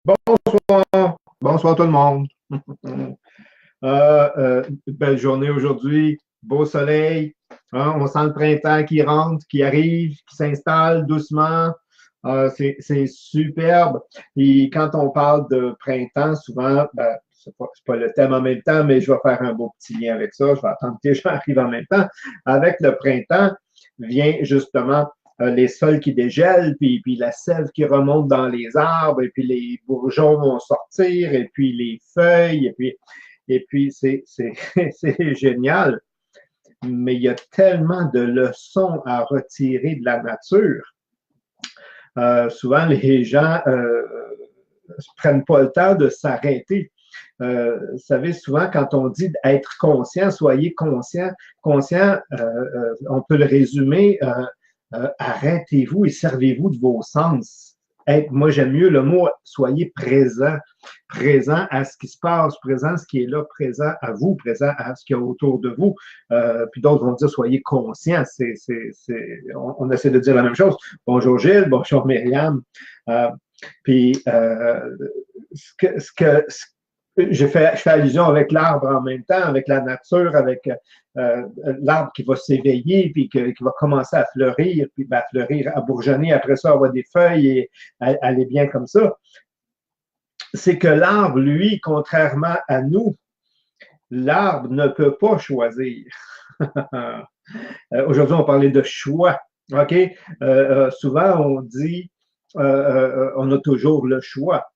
Bonsoir, bonsoir tout le monde. Belle journée aujourd'hui, beau soleil, hein, on sent le printemps qui rentre, qui arrive, qui s'installe doucement. C'est superbe. Et quand on parle de printemps, souvent, ben, c'est pas le thème en même temps, mais je vais faire un beau petit lien avec ça. Je vais attendre que les gens arrivent en même temps. Avec le printemps vient justement les sols qui dégèlent, puis la sève qui remonte dans les arbres, et puis les bourgeons vont sortir, et puis les feuilles, et puis c'est génial. Mais il y a tellement de leçons à retirer de la nature. Souvent, les gens ne prennent pas le temps de s'arrêter. Vous savez, souvent, quand on dit être conscient, soyez conscient. Conscient, on peut le résumer, arrêtez-vous et servez-vous de vos sens. Moi, j'aime mieux le mot soyez présent. Présent à ce qui se passe, présent à ce qui est là, présent à vous, présent à ce qu'il y a autour de vous. Puis d'autres vont dire soyez conscient. On essaie de dire la même chose. Bonjour Gilles, bonjour Myriam. Puis je fais allusion avec l'arbre en même temps, avec la nature, avec l'arbre qui va s'éveiller, puis qui va commencer à fleurir, puis à fleurir, à bourgeonner, après ça, avoir des feuilles et aller bien comme ça. C'est que l'arbre, lui, contrairement à nous, l'arbre ne peut pas choisir. Aujourd'hui, on parlait de choix. OK? Souvent, on dit on a toujours le choix.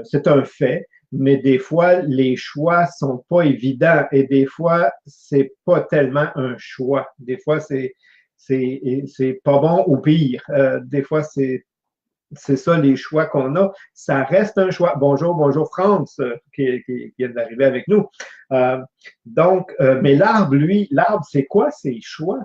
C'est un fait, mais des fois, les choix sont pas évidents et des fois, c'est pas tellement un choix. Des fois, c'est pas bon ou pire. Des fois, c'est ça les choix qu'on a. Ça reste un choix. Bonjour France, qui vient d'arriver avec nous. Mais l'arbre, lui, l'arbre, c'est quoi ses choix?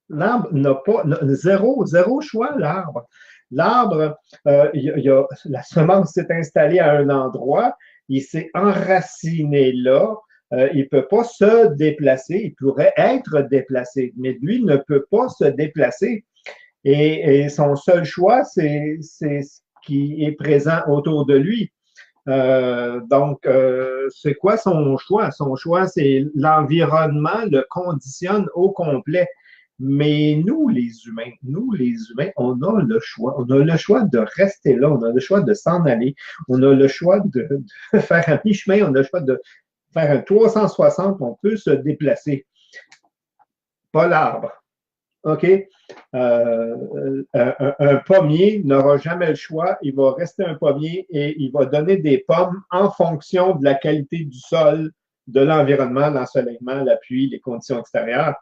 L'arbre n'a pas zéro choix, l'arbre. L'arbre, la semence s'est installée à un endroit, il s'est enraciné là, il ne peut pas se déplacer, il pourrait être déplacé, mais lui ne peut pas se déplacer. Et son seul choix, c'est ce qui est présent autour de lui. C'est quoi son choix? Son choix, c'est l'environnement le conditionne au complet. Mais nous, les humains, on a le choix. On a le choix de rester là, on a le choix de s'en aller, on a le choix de faire un mi-chemin, on a le choix de faire un 360, on peut se déplacer. Pas l'arbre. OK? Un pommier n'aura jamais le choix. Il va rester un pommier et il va donner des pommes en fonction de la qualité du sol, de l'environnement, l'ensoleillement, la pluie, les conditions extérieures.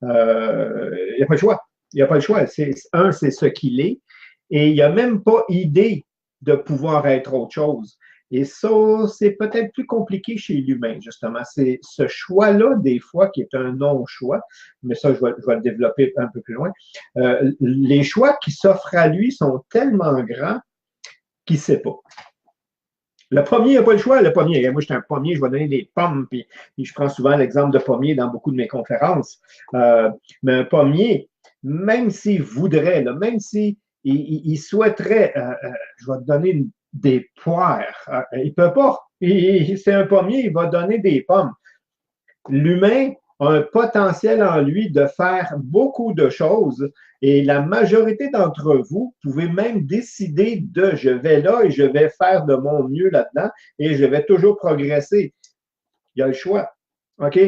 Il n'y a pas le choix. Il n'y a pas le choix. C'est ce qu'il est. Et il n'y a même pas idée de pouvoir être autre chose. Et ça, c'est peut-être plus compliqué chez l'humain, justement. C'est ce choix-là, des fois, qui est un non-choix, mais ça, je vais le développer un peu plus loin. Les choix qui s'offrent à lui sont tellement grands qu'il ne sait pas. Le pommier n'a pas le choix, le pommier. Moi, je suis un pommier, je vais donner des pommes, puis je prends souvent l'exemple de pommier dans beaucoup de mes conférences. Mais un pommier, même s'il voudrait, là, même s'il souhaiterait, je vais te donner des poires. Il ne peut pas. C'est un pommier, il va donner des pommes. L'humain a un potentiel en lui de faire beaucoup de choses et la majorité d'entre vous pouvez même décider de je vais là et je vais faire de mon mieux là-dedans et je vais toujours progresser. Il y a le choix. OK?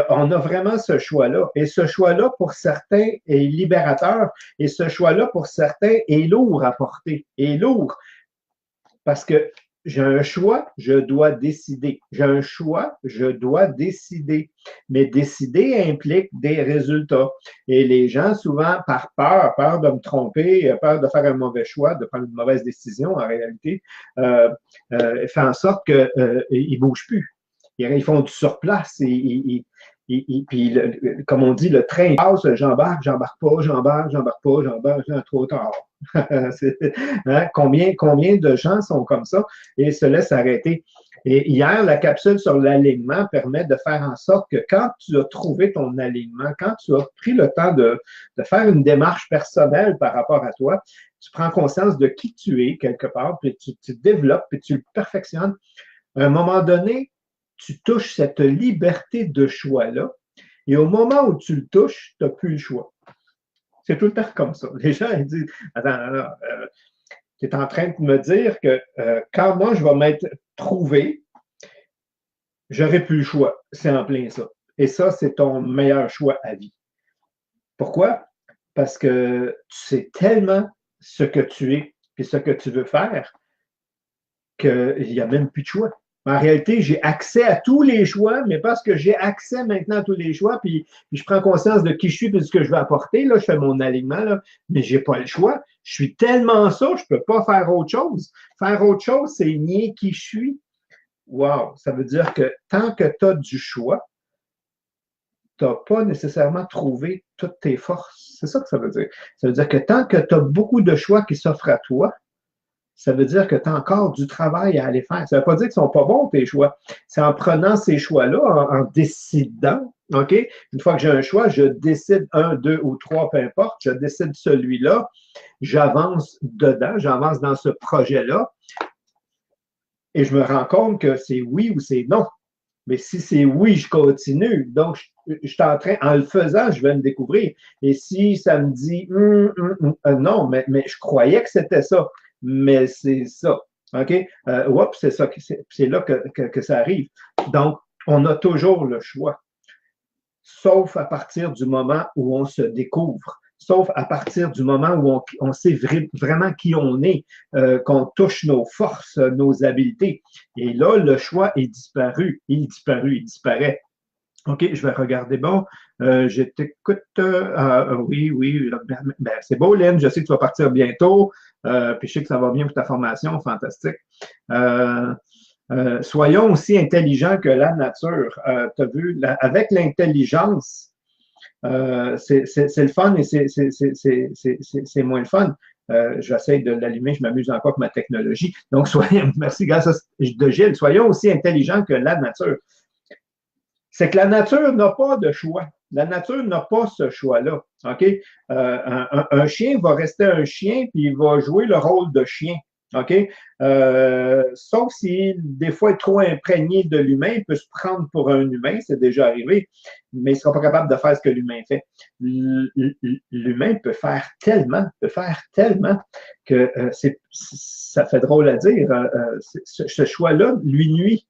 On a vraiment ce choix-là. Et ce choix-là, pour certains, est libérateur. Et ce choix-là, pour certains, est lourd à porter. Est lourd. Parce que j'ai un choix, je dois décider. J'ai un choix, je dois décider. Mais décider implique des résultats. Et les gens, souvent, par peur de me tromper, peur de faire un mauvais choix, de prendre une mauvaise décision, en réalité, font en sorte qu'ils ne bougent plus. Ils font du surplace. Puis, comme on dit, le train passe, j'embarque pas, j'embarque pas, trop tard. Hein? Combien de gens sont comme ça et se laissent arrêter? Et hier, la capsule sur l'alignement permet de faire en sorte que quand tu as trouvé ton alignement, quand tu as pris le temps de faire une démarche personnelle par rapport à toi, tu prends conscience de qui tu es quelque part, puis tu développes, puis tu le perfectionnes. À un moment donné, tu touches cette liberté de choix-là, et au moment où tu le touches, tu n'as plus le choix. C'est tout le temps comme ça. Les gens ils disent, attends, tu es en train de me dire que quand moi je vais m'être trouvé, j'aurai plus le choix. C'est en plein ça. Et ça, c'est ton meilleur choix à vie. Pourquoi? Parce que tu sais tellement ce que tu es et ce que tu veux faire qu'il n'y a même plus de choix. En réalité, j'ai accès à tous les choix, mais parce que j'ai accès maintenant à tous les choix, puis je prends conscience de qui je suis et de ce que je veux apporter, là, je fais mon alignement, là, mais je n'ai pas le choix. Je suis tellement ça, je ne peux pas faire autre chose. Faire autre chose, c'est nier qui je suis. Wow! Ça veut dire que tant que tu as du choix, tu n'as pas nécessairement trouvé toutes tes forces. C'est ça que ça veut dire. Ça veut dire que tant que tu as beaucoup de choix qui s'offrent à toi, ça veut dire que tu as encore du travail à aller faire. Ça ne veut pas dire qu'ils ne sont pas bons, tes choix. C'est en prenant ces choix-là, en décidant, OK? Une fois que j'ai un choix, je décide un, deux ou trois, peu importe, je décide celui-là, j'avance dedans, j'avance dans ce projet-là, et je me rends compte que c'est oui ou c'est non. Mais si c'est oui, je continue. Donc, je suis en train, en le faisant, je vais me découvrir. Et si ça me dit non, mais je croyais que c'était ça, mais c'est ça. OK? C'est ça, c'est là que ça arrive. Donc, on a toujours le choix, sauf à partir du moment où on se découvre, sauf à partir du moment où on sait vraiment qui on est, qu'on touche nos forces, nos habiletés. Et là, le choix est disparu. Il disparaît. OK, je vais regarder. Bon, je t'écoute. Oui, oui. Ben, c'est beau, Lynn. Je sais que tu vas partir bientôt. Puis je sais que ça va bien pour ta formation. Fantastique. Soyons aussi intelligents que la nature. Tu as vu, avec l'intelligence, c'est le fun et c'est moins le fun. J'essaie de l'allumer, je m'amuse encore avec ma technologie. Donc, merci, grâce de Gilles, soyons aussi intelligents que la nature. C'est que la nature n'a pas de choix. La nature n'a pas ce choix-là. OK? Un chien va rester un chien, puis il va jouer le rôle de chien. OK? Sauf si des fois il est trop imprégné de l'humain, il peut se prendre pour un humain, c'est déjà arrivé, mais il ne sera pas capable de faire ce que l'humain fait. L'humain peut faire tellement que ça fait drôle à dire. Ce choix-là lui nuit.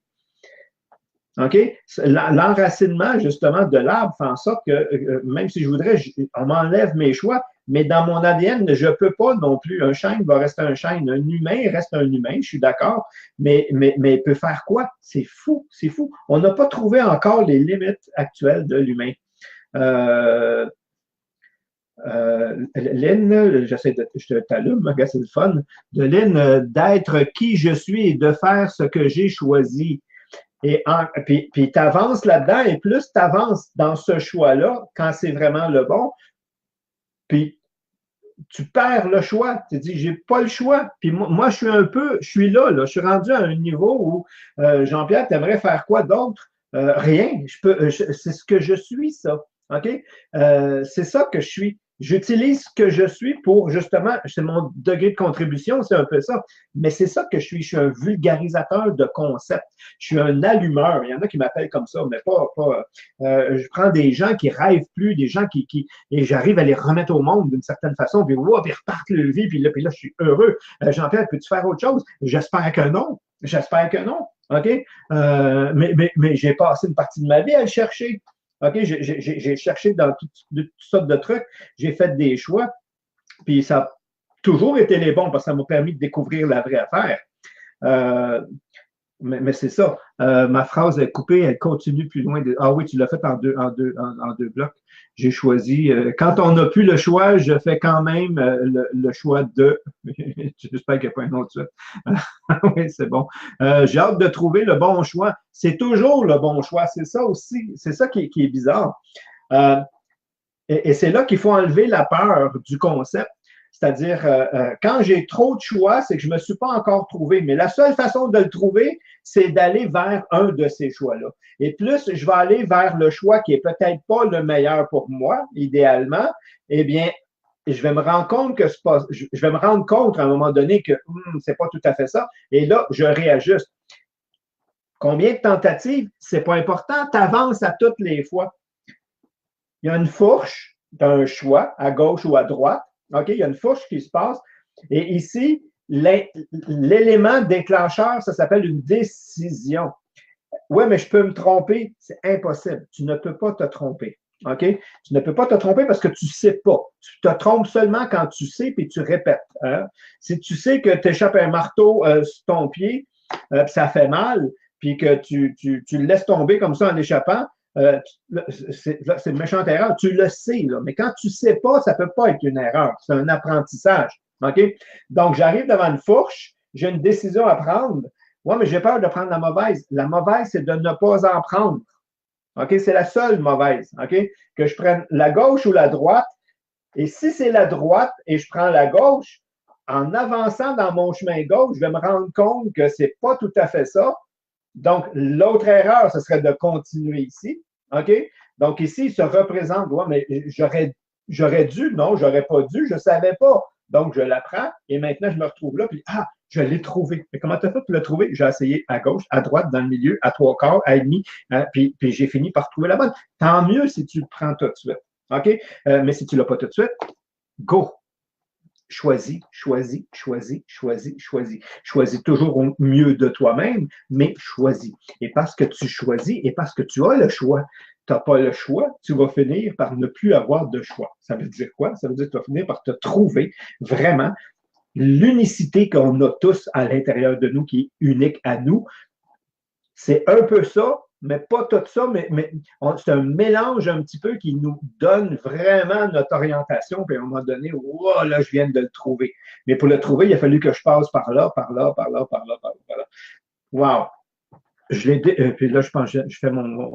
OK? L'enracinement, justement, de l'arbre fait en sorte que, même si je voudrais, on m'enlève mes choix, mais dans mon ADN, je ne peux pas non plus. Un chêne va rester un chêne. Un humain reste un humain, je suis d'accord, mais il peut faire quoi? C'est fou, c'est fou. On n'a pas trouvé encore les limites actuelles de l'humain. Lynn, je t'allume, regarde, c'est le fun. De Lynn, d'être qui je suis et de faire ce que j'ai choisi. Et puis tu avances là-dedans, et plus tu avances dans ce choix-là, quand c'est vraiment le bon, puis tu perds le choix. Tu dis, j'ai pas le choix. Puis moi, je suis là, je suis rendu à un niveau où, Jean-Pierre, tu aimerais faire quoi d'autre? Rien. C'est ce que je suis, ça. OK? C'est ça que je suis. J'utilise ce que je suis pour, justement, c'est mon degré de contribution, c'est un peu ça. Mais c'est ça que je suis. Je suis un vulgarisateur de concepts. Je suis un allumeur. Il y en a qui m'appellent comme ça, mais pas je prends des gens qui rêvent plus, des gens et j'arrive à les remettre au monde d'une certaine façon, puis, wow, puis ils repartent le vie, puis là, je suis heureux. Jean-Pierre, peux-tu faire autre chose? J'espère que non. J'espère que non. OK? Mais j'ai passé une partie de ma vie à le chercher. OK, j'ai cherché dans toutes sortes de trucs, j'ai fait des choix, puis ça a toujours été les bons parce que ça m'a permis de découvrir la vraie affaire. Mais c'est ça. Ma phrase est coupée, elle continue plus loin. Ah oui, tu l'as fait en deux blocs. J'ai choisi. Quand on n'a plus le choix, je fais quand même le choix de. J'espère qu'il n'y a pas un autre suite. Oui, c'est bon. J'ai hâte de trouver le bon choix. C'est toujours le bon choix. C'est ça aussi. C'est ça qui est bizarre. Et c'est là qu'il faut enlever la peur du concept. C'est-à-dire, quand j'ai trop de choix, c'est que je ne me suis pas encore trouvé. Mais la seule façon de le trouver, c'est d'aller vers un de ces choix-là. Et plus je vais aller vers le choix qui est peut-être pas le meilleur pour moi, idéalement, eh bien, je vais me rendre compte que je vais me rendre compte à un moment donné que c'est pas tout à fait ça. Et là, je réajuste. Combien de tentatives? C'est pas important. Tu avances à toutes les fois. Il y a une fourche, tu as un choix, à gauche ou à droite. OK? Il y a une fourche qui se passe. Et ici, l'élément déclencheur, ça s'appelle une décision. Oui, mais je peux me tromper. C'est impossible. Tu ne peux pas te tromper. OK? Tu ne peux pas te tromper parce que tu ne sais pas. Tu te trompes seulement quand tu sais puis tu répètes. Hein? Si tu sais que tu échappes un marteau sur ton pied, ça fait mal, puis que tu le laisses tomber comme ça en échappant, c'est une méchante erreur. Tu le sais, là. Mais quand tu ne sais pas, ça ne peut pas être une erreur. C'est un apprentissage. OK? Donc, j'arrive devant une fourche, j'ai une décision à prendre. Oui, mais j'ai peur de prendre la mauvaise. La mauvaise, c'est de ne pas en prendre. OK? C'est la seule mauvaise. OK? Que je prenne la gauche ou la droite. Et si c'est la droite et je prends la gauche, en avançant dans mon chemin gauche, je vais me rendre compte que ce n'est pas tout à fait ça. Donc, l'autre erreur, ce serait de continuer ici. OK? Donc, ici, il se représente. Ouais, mais j'aurais dû, non, j'aurais pas dû, je ne savais pas. Donc, je la prends et maintenant, je me retrouve là. Puis, je l'ai trouvé. Mais comment tu as fait pour le trouver? J'ai essayé à gauche, à droite, dans le milieu, à trois quarts, à demi, hein, puis j'ai fini par trouver la bonne. Tant mieux si tu le prends tout de suite. OK? Mais si tu ne l'as pas tout de suite, go! Choisis, choisis, choisis, choisis, choisis. Choisis toujours au mieux de toi-même, mais choisis. Et parce que tu choisis et parce que tu as le choix, tu n'as pas le choix, tu vas finir par ne plus avoir de choix. Ça veut dire quoi? Ça veut dire que tu vas finir par te trouver vraiment l'unicité qu'on a tous à l'intérieur de nous, qui est unique à nous. C'est un peu ça, mais pas tout ça, mais c'est un mélange un petit peu qui nous donne vraiment notre orientation, puis à un moment donné, wow, là, je viens de le trouver. Mais pour le trouver, il a fallu que je passe par là, par là, par là, par là, par là, par là. Wow! Puis là, je pense que je fais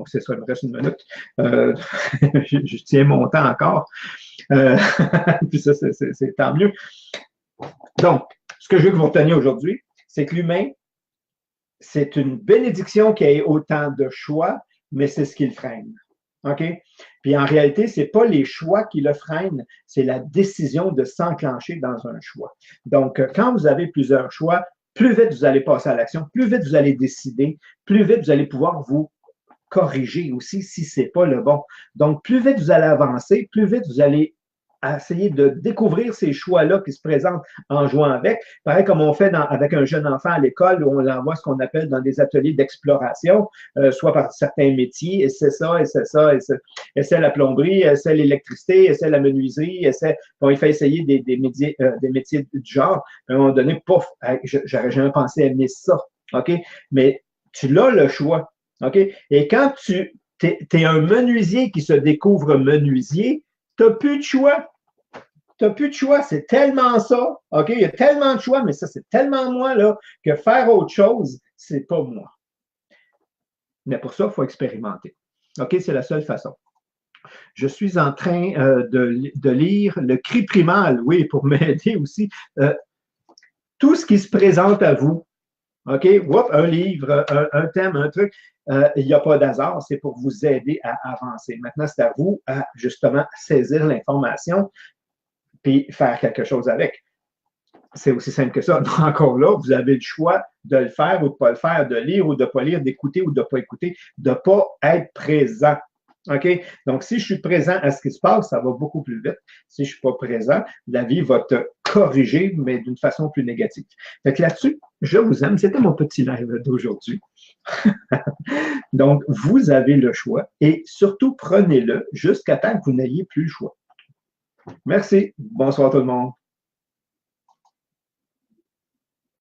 c'est ça, il me reste une minute. Je tiens mon temps encore. Puis ça, c'est tant mieux. Donc, ce que je veux que vous reteniez aujourd'hui, c'est que l'humain, c'est une bénédiction qu'il y ait autant de choix, mais c'est ce qui le freine. OK? Puis en réalité, ce n'est pas les choix qui le freinent, c'est la décision de s'enclencher dans un choix. Donc, quand vous avez plusieurs choix, plus vite vous allez passer à l'action, plus vite vous allez décider, plus vite vous allez pouvoir vous corriger aussi si ce n'est pas le bon. Donc, plus vite vous allez avancer, plus vite vous allez essayer de découvrir ces choix-là qui se présentent en jouant avec. Pareil comme on fait avec un jeune enfant à l'école, où on l'envoie ce qu'on appelle dans des ateliers d'exploration, soit par certains métiers, essaie ça, essaie ça, essaie la plomberie, essaie l'électricité, essaie la menuiserie, bon, il fait essayer des métiers du genre. À un moment donné, pouf, j'aurais jamais pensé aimer ça. OK? Mais tu l'as le choix. OK? Et quand tu es un menuisier qui se découvre menuisier, tu n'as plus de choix. Tu n'as plus de choix. C'est tellement ça. OK? Il y a tellement de choix, mais ça, c'est tellement moi, là, que faire autre chose, c'est pas moi. Mais pour ça, il faut expérimenter. OK? C'est la seule façon. Je suis en train de lire Le Cri primal, oui, pour m'aider aussi. Tout ce qui se présente à vous. OK? Whoop, un livre, un thème, un truc. Il n'y a pas d'hasard, c'est pour vous aider à avancer. Maintenant, c'est à vous à justement saisir l'information puis faire quelque chose avec. C'est aussi simple que ça. Donc, encore là, vous avez le choix de le faire ou de ne pas le faire, de lire ou de ne pas lire, d'écouter ou de ne pas écouter, de ne pas être présent. OK? Donc, si je suis présent à ce qui se passe, ça va beaucoup plus vite. Si je ne suis pas présent, la vie va te corriger, mais d'une façon plus négative. Fait que là-dessus, je vous aime. C'était mon petit live d'aujourd'hui. Donc, vous avez le choix et surtout, prenez-le jusqu'à temps que vous n'ayez plus le choix. Merci. Bonsoir tout le monde.